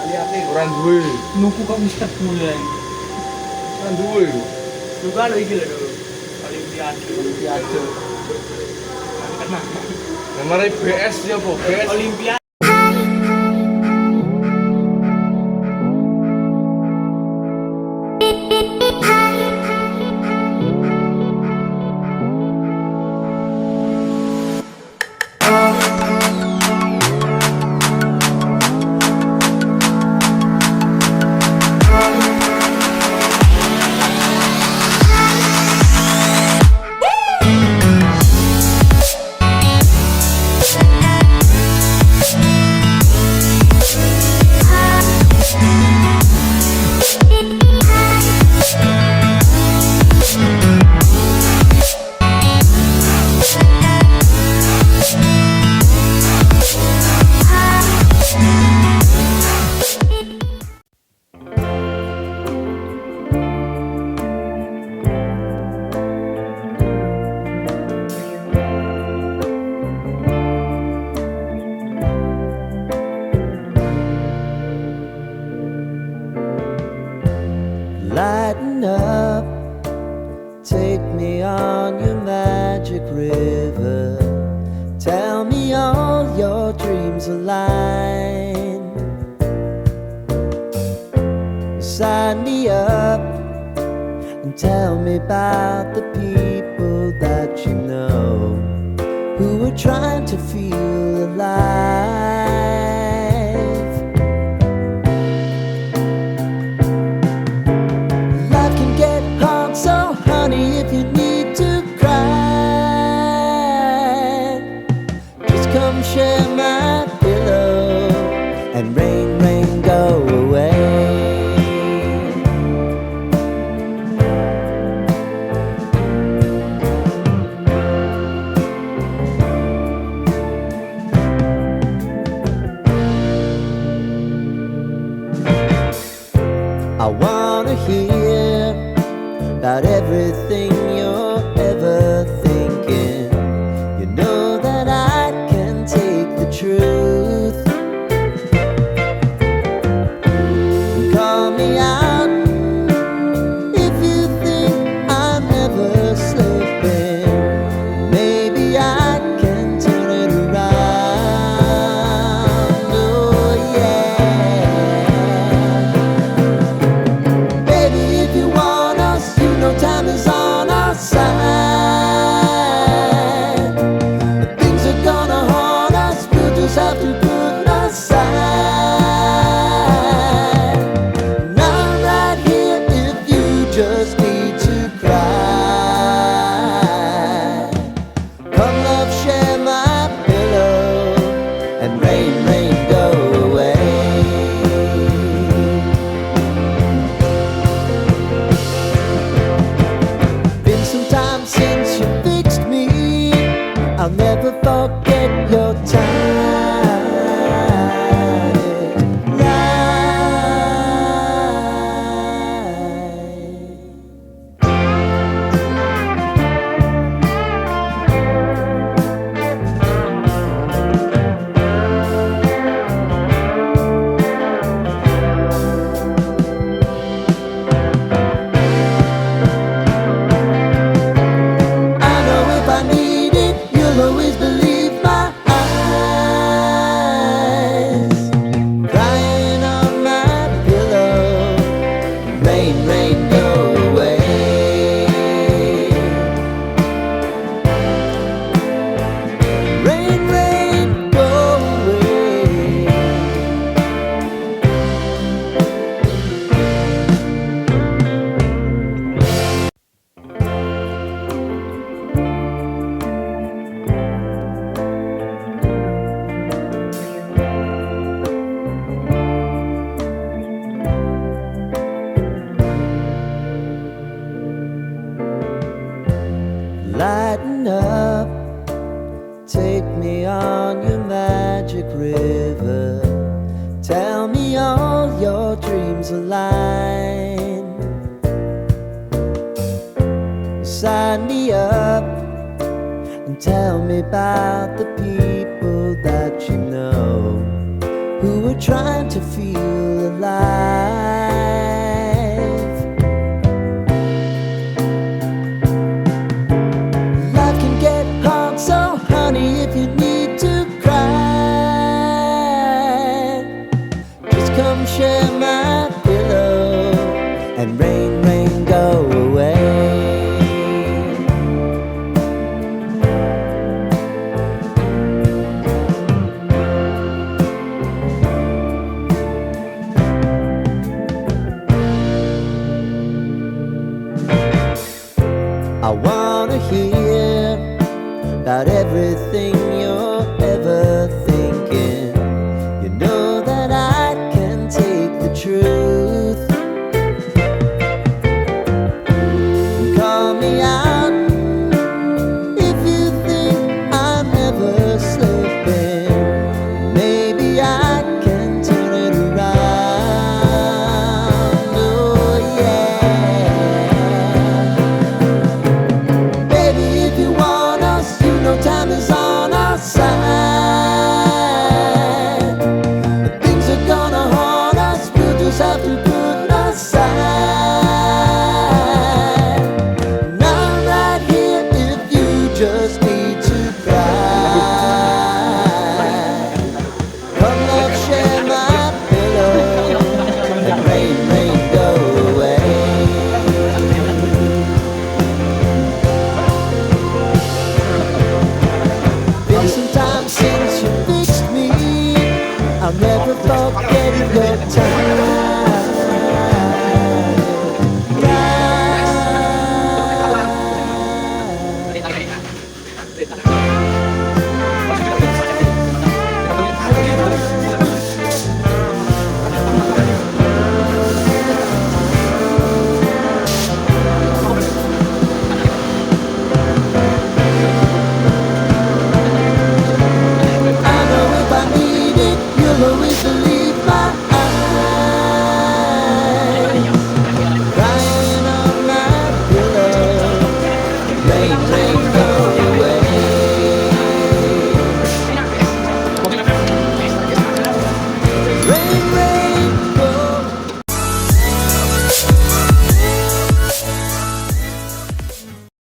Lihatnya orang duwe. Nuku kok Mister Bulan. Orang duwe. Lu kan iki lho. Olimpiade. Kena. Namanya BS ya apa? BS Olimpiade. Lighten up, take me on your magic river. Tell me all your dreams align. Sign me up and tell me about the people that you know who are trying to feel alive. So honey, if you need to cry, just come share my pillow and rain, rain, go away. I wanna hear about everything you're ever thinking. You know that I can take the truth. Call me out if you think I'm ever slipping. Maybe I can turn it around. Oh yeah. Baby, if you want us, no time is on our side. Things are gonna haunt us, we'll just have to put aside. And I'm right here if you just need to cry. Come love, share my pillow and rain, rain, go away. Since you fixed me, I'll never forget your time. Always believe my eyes. Crying on my pillow. Rain, rain, go away. Rain, rain, go away. Lighten up, take me on your magic river. Tell me all your dreams align. Sign me up and tell me about the people that you know who are trying to feel alive. Life can get hard, so honey, if you need to cry, just come share my pillow and rain, rain, go away. I wanna hear about everything you're ever thinking. You know that I can take the truth. Call me out if you think I'm ever slipping. Maybe I can turn it around. Oh yeah. Baby, if you want us, you know time is on our side. Things are gonna haunt us, we'll just have to put aside. And I'm right here if you just need to cry. Come love, share my pillow, and rain, rain, go away. Been some time since you fixed me. I'll never forget your time.